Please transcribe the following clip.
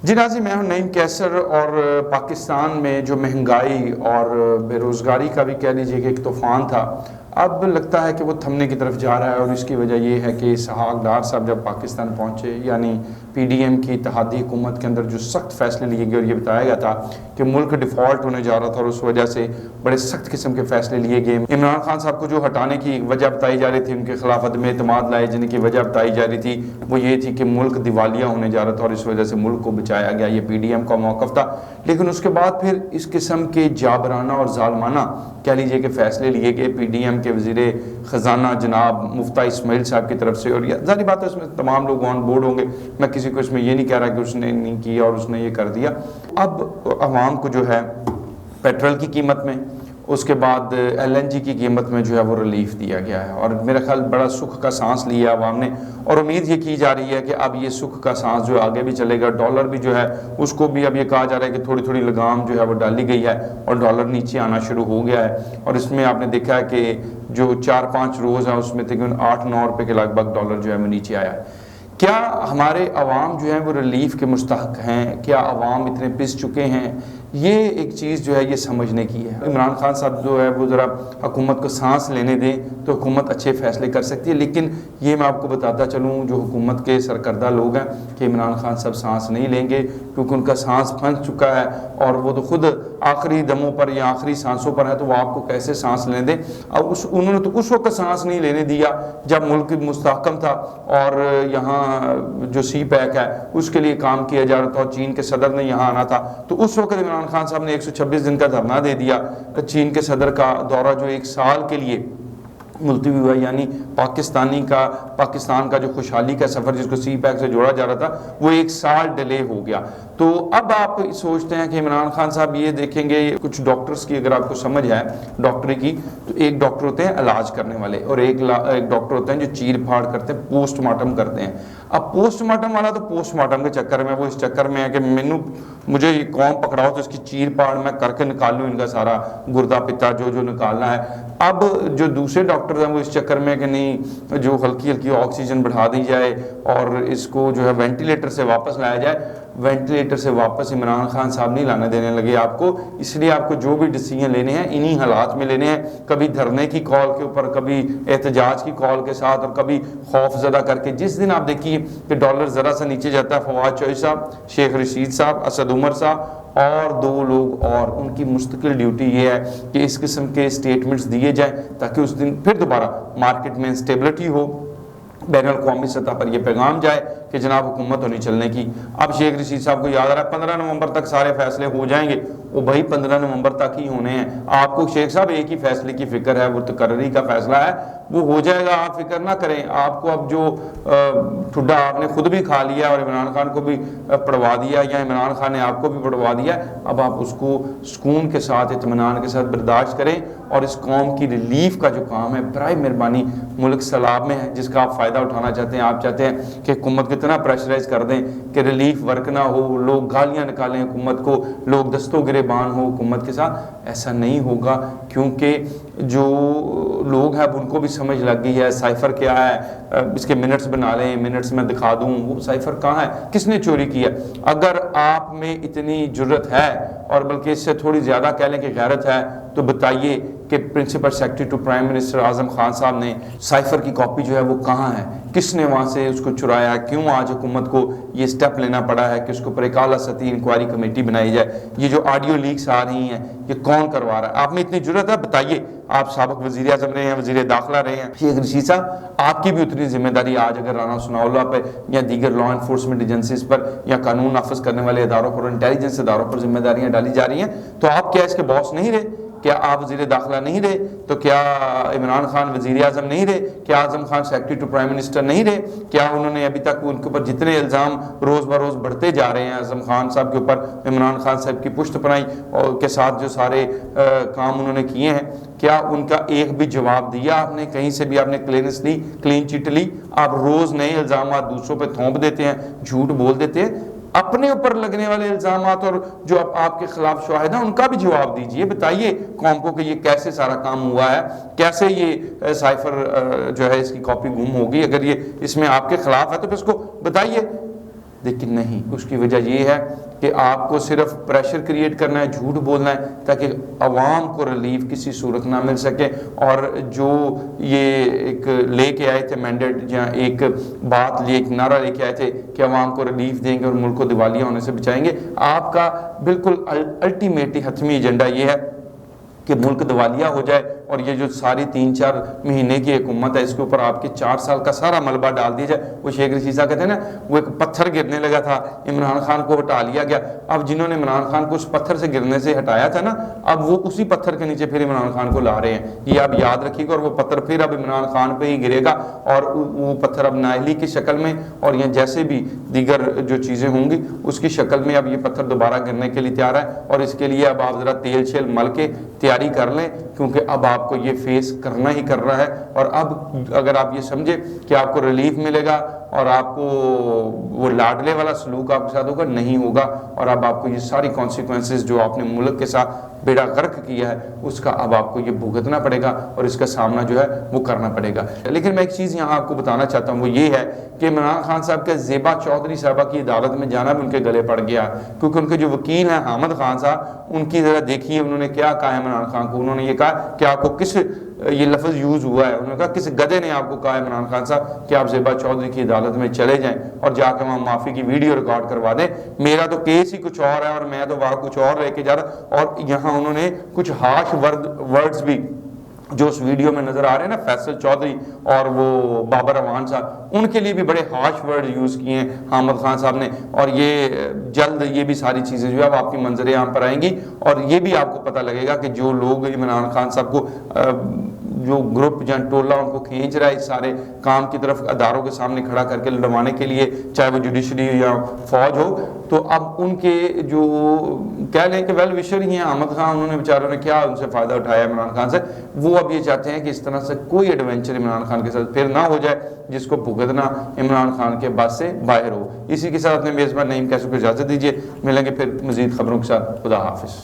جی ناظرین، میں ہوں نعیم کیسر، اور پاکستان میں جو مہنگائی اور بے روزگاری کا بھی کہہ لیجیے کہ ایک طوفان تھا، اب لگتا ہے کہ وہ تھمنے کی طرف جا رہا ہے۔ اور اس کی وجہ یہ ہے کہ اسحاق ڈار صاحب جب پاکستان پہنچے، یعنی پی ڈی ایم کی اتحادی حکومت کے اندر جو سخت فیصلے لیے گئے، اور یہ بتایا گیا تھا کہ ملک ڈیفالٹ ہونے جا رہا تھا، اور اس وجہ سے بڑے سخت قسم کے فیصلے لیے گئے۔ عمران خان صاحب کو جو ہٹانے کی وجہ بتائی جا رہی تھی، ان کے خلاف عدم اعتماد لائے جانے کی وجہ بتائی جا رہی تھی، وہ یہ تھی کہ ملک دیوالیہ ہونے جا رہا تھا، اور اس وجہ سے ملک کو بچایا گیا۔ یہ پی ڈی ایم کا موقف تھا۔ لیکن اس کے بعد پھر اس قسم کے جابرانہ اور ظالمانہ کہہ لیجیے کہ فیصلے لیے گئے پی ڈی ایم کے وزیر خزانہ جناب مفتیٰ اسماعیل صاحب کی طرف سے، اور ظاہری بات ہے اس میں تمام لوگ آن بورڈ ہوں گے، میں کسی کو اس میں یہ نہیں کہہ رہا کہ اس نے نہیں کیا اور اس نے یہ کر دیا۔ اب عوام کو جو ہے پیٹرول کی قیمت میں، اس کے بعد ایل این جی کی قیمت میں جو ہے وہ ریلیف دیا گیا ہے، اور میرا خیال بڑا سکھ کا سانس لیا عوام نے، اور امید یہ کی جا رہی ہے کہ اب یہ سکھ کا سانس جو آگے بھی چلے گا۔ ڈالر بھی جو ہے اس کو بھی اب یہ کہا جا رہا ہے کہ تھوڑی تھوڑی لگام جو ہے وہ ڈالی گئی ہے، اور ڈالر نیچے آنا شروع ہو گیا ہے۔ اور اس میں آپ نے دیکھا ہے کہ جو 4-5 روز ہیں اس میں تقریباً 8-9 روپے کے لگ بھگ ڈالر جو ہے وہ نیچے آیا ہے۔ کیا ہمارے عوام جو ہیں وہ ریلیف کے مستحق ہیں؟ کیا عوام اتنے پس چکے ہیں؟ یہ ایک چیز جو ہے یہ سمجھنے کی ہے۔ عمران خان صاحب جو ہے وہ ذرا حکومت کو سانس لینے دیں تو حکومت اچھے فیصلے کر سکتی ہے، لیکن یہ میں آپ کو بتاتا چلوں جو حکومت کے سرکردہ لوگ ہیں کہ عمران خان صاحب سانس نہیں لیں گے، کیونکہ ان کا سانس پھنس چکا ہے، اور وہ تو خود آخری دموں پر یا آخری سانسوں پر ہے، تو وہ آپ کو کیسے سانس لینے دیں؟ اب انہوں نے تو اس وقت سانس نہیں لینے دیا جب ملک مستحکم تھا، اور یہاں جو سی پیک ہے اس کے لیے کام کیا جا رہا تھا، اور چین کے صدر نے یہاں آنا تھا، تو اس وقت عمران خان صاحب نے 126 دن کا دھرنا دے دیا۔ چین کے صدر کا دورہ جو 1 سال کے لیے ملتوی ہوا، یعنی پاکستان کا جو خوشحالی کا سفر جس کو سی پیک سے جوڑا جا رہا تھا وہ 1 سال ڈیلے ہو گیا۔ تو اب آپ سوچتے ہیں کہ عمران خان صاحب یہ دیکھیں گے، کچھ ڈاکٹرز کی اگر آپ کو سمجھ ہے ڈاکٹری کی، تو ایک ڈاکٹر ہوتے ہیں علاج کرنے والے، اور ایک ڈاکٹر ہوتے ہیں جو چیر پھاڑ کرتے ہیں، پوسٹ مارٹم کرتے ہیں۔ اب پوسٹ مارٹم والا تو پوسٹ مارٹم کے چکر میں، وہ اس چکر میں ہے کہ مجھے یہ قوم پکڑاؤ تو اس کی چیر پھاڑ میں کر کے نکال لوں ان کا سارا گردہ پتا جو نکالنا ہے۔ اب جو دوسرے ڈاکٹر ہیں وہ اس چکر میں کہ نہیں، جو ہلکی ہلکی آکسیجن بڑھا دی جائے اور اس کو جو ہے وینٹیلیٹر سے واپس لایا جائے۔ وینٹیلیٹر سے واپس عمران خان صاحب نہیں لانے دینے لگے آپ کو، اس لیے آپ کو جو بھی ڈیسیژن لینے ہیں انہی حالات میں لینے ہیں، کبھی دھرنے کی کال کے اوپر، کبھی احتجاج کی کال کے ساتھ، اور کبھی خوف زدہ کر کے۔ جس دن آپ دیکھیے کہ ڈالر ذرا سا نیچے جاتا ہے، فواد چوہدری صاحب، شیخ رشید صاحب، اسد عمر صاحب اور 2 لوگ اور، ان کی مستقل ڈیوٹی یہ ہے کہ اس قسم کے سٹیٹمنٹس دیے جائیں تاکہ اس دن پھر دوبارہ مارکیٹ میں اسٹیبلٹی ہو، بین الاقوامی سطح پر یہ پیغام جائے کہ جناب حکومت ہونی چلنے کی۔ اب شیخ رشید صاحب کو یاد آ رہا ہے 15 نومبر تک سارے فیصلے ہو جائیں گے، وہ بھائی 15 نومبر تک ہی ہونے ہیں۔ آپ کو شیخ صاحب ایک ہی فیصلے کی فکر ہے، وہ تقرری کا فیصلہ ہے، وہ ہو جائے گا، آپ فکر نہ کریں۔ آپ کو اب جو ٹھڈا آپ نے خود بھی کھا لیا اور عمران خان کو بھی پڑوا دیا، یا عمران خان نے آپ کو بھی پڑوا دیا، اب آپ اس کو سکون کے ساتھ، اطمینان کے ساتھ برداشت کریں، اور اس قوم کی ریلیف کا جو کام ہے برائے مہربانی، ملک سیلاب میں ہے جس کا آپ فائدہ اٹھانا چاہتے ہیں، آپ چاہتے ہیں کہ حکومت کو اتنا پریشرائز کر دیں کہ ریلیف ورک نہ ہو، لوگ گالیاں نکالیں حکومت کو، لوگ دستوں گریبان ہو حکومت کے ساتھ، ایسا نہیں ہوگا، کیونکہ جو لوگ ہیں اب ان کو بھی سمجھ لگ گئی ہے سائفر کیا ہے، اس کے منٹس بنا لیں، منٹس میں دکھا دوں وہ سائفر کہاں ہے، کس نے چوری کی ہے۔ اگر آپ میں اتنی جرت ہے، اور بلکہ اس سے تھوڑی زیادہ کہہ لیں کہ غیرت ہے، تو بتائیے کہ principal secretary to prime minister Azam Khan صاحب نے سائفر کی کاپی جو ہے وہ کہاں ہے، کس نے وہاں سے اس کو چرایا ہے، کیوں آج حکومت کو یہ سٹیپ لینا پڑا ہے کہ اس کو پر ایک اعلیٰ سطحی انکوائری کمیٹی بنائی جائے۔ یہ جو آڈیو لیکس آ رہی ہیں یہ کون کروا رہا ہے؟ آپ میں اتنی جرت ہے، بتائیے۔ آپ سابق وزیر اعظم رہے ہیں، وزیر داخلہ رہے ہیں شیخ رشید صاحب، آپ کی بھی اتنی ذمہ داری آج اگر رانا ثناء اللہ پہ یا دیگر لا انفورسمنٹ ایجنسیز پر یا قانون نافذ کرنے والے اداروں پر، انٹیلیجنس اداروں پر ذمہ داریاں ڈالی جا رہی ہیں، تو آپ کیا اس کے باس نہیں رہے؟ کیا آپ وزیر داخلہ نہیں رہے؟ تو کیا عمران خان وزیر اعظم نہیں رہے؟ کیا Azam Khan secretary to prime minister نہیں رہے؟ کیا انہوں نے ابھی تک ان کے اوپر جتنے الزام روز بروز بڑھتے جا رہے ہیں اعظم خان صاحب کے اوپر، عمران خان صاحب کی پشت پناہی اور کے ساتھ جو سارے کام انہوں نے کیے ہیں، کیا ان کا ایک بھی جواب دیا آپ نے؟ کہیں سے بھی آپ نے کلینس لی، کلین چٹ لی؟ آپ روز نئے الزامات دوسروں پہ تھوپ دیتے ہیں، جھوٹ بول دیتے ہیں۔ اپنے اوپر لگنے والے الزامات اور جو آپ کے خلاف شواہد ہیں ان کا بھی جواب دیجئے، بتائیے قوم کو کہ یہ کیسے سارا کام ہوا ہے، کیسے یہ سائفر جو ہے اس کی کاپی گم ہوگی، اگر یہ اس میں آپ کے خلاف ہے تو پھر اس کو بتائیے۔ لیکن نہیں، اس کی وجہ یہ ہے کہ آپ کو صرف پریشر کریٹ کرنا ہے، جھوٹ بولنا ہے تاکہ عوام کو ریلیف کسی صورت نہ مل سکے. اور جو یہ ایک لے کے آئے تھے مینڈیٹ، یا ایک بات لیے، ایک نعرہ لے کے آئے تھے کہ عوام کو ریلیف دیں گے اور ملک کو دیوالیہ ہونے سے بچائیں گے، آپ کا بالکل الٹیمیٹلی حتمی ایجنڈا یہ ہے کہ ملک دیوالیہ ہو جائے، اور یہ جو ساری 3-4 مہینے کی حکومت ہے اس کے اوپر آپ کے 4 سال کا سارا ملبہ ڈال دیا جائے. وہ شیخ رشید صاحب کہتے ہیں نا، وہ ایک پتھر گرنے لگا تھا، عمران خان کو ہٹا لیا گیا. اب جنہوں نے عمران خان کو اس پتھر سے گرنے سے ہٹایا تھا نا، اب وہ اسی پتھر کے نیچے پھر عمران خان کو لا رہے ہیں. یہ آپ یاد رکھیے گا، اور وہ پتھر پھر اب عمران خان پہ ہی گرے گا، اور وہ پتھر اب نااہلی کی شکل میں اور یہ جیسے بھی دیگر جو چیزیں ہوں گی اس کی شکل میں اب یہ پتھر دوبارہ گرنے کے لیے تیار ہے. اور اس کے لیے اب آپ ذرا تیل شیل مل کے تیاری کر لیں، کیونکہ اب آپ کو یہ فیس کرنا ہی کر رہا ہے. اور اب اگر آپ یہ سمجھے کہ آپ کو ریلیف ملے گا اور آپ کو وہ لاڈلے والا سلوک آپ کے ساتھ ہوگا، نہیں ہوگا. اور اب آپ کو یہ ساری کانسیکوینسز جو آپ نے ملک کے ساتھ بیڑا غرق کیا ہے اس کا اب آپ کو یہ بھگتنا پڑے گا، اور اس کا سامنا جو ہے وہ کرنا پڑے گا. لیکن میں ایک چیز یہاں آپ کو بتانا چاہتا ہوں، وہ یہ ہے کہ عمران خان صاحب کے زیبا چودھری صاحبہ کی عدالت میں جانا بھی ان کے گلے پڑ گیا، کیونکہ ان کے جو وکیل ہیں حامد خان صاحب، ان کی ذرا دیکھیے انہوں نے کیا کہا ہے عمران خان کو. انہوں نے یہ کہا کہ آپ کو کس یہ لفظ یوز ہوا ہے، انہوں نے کہا کس گدھے نے آپ کو کہا ہے عمران خان صاحب کہ آپ زیبا چودھری کی عدالت میں چلے جائیں اور جا کے وہاں معافی کی ویڈیو ریکارڈ کروا دیں. میرا تو کیس ہی کچھ اور ہے اور میں تو وہاں کچھ اور لے کے جا رہا. اور یہاں انہوں نے کچھ ہارش ورڈز بھی جو اس ویڈیو میں نظر آ رہے ہیں نا، فیصل چودھری اور وہ بابر اعوان صاحب، ان کے لیے بھی بڑے ہارش ورڈ یوز کیے ہیں حامد خان صاحب نے. اور یہ جلد یہ بھی ساری چیزیں جو ہے اب آپ کی منظر عام پر آئیں گی، اور یہ بھی آپ کو پتہ لگے گا کہ جو لوگ عمران خان صاحب کو جو گروپ یا ٹولہ ان کو کھینچ رہا ہے اس سارے کام کی طرف اداروں کے سامنے کھڑا کر کے لڑوانے کے لیے، چاہے وہ جوڈیشری یا فوج ہو، تو اب ان کے جو کہہ لیں کہ ویل وشر ہی ہیں احمد خان، انہوں نے بیچاروں نے کیا ان سے فائدہ اٹھایا عمران خان سے، وہ اب یہ چاہتے ہیں کہ اس طرح سے کوئی ایڈونچر عمران خان کے ساتھ پھر نہ ہو جائے جس کو بھگتنا عمران خان کے بس سے باہر ہو. اسی کے ساتھ اپنے میزبان نعیم کیسو کو اجازت دیجیے، ملیں گے پھر مزید خبروں کے ساتھ. خدا حافظ.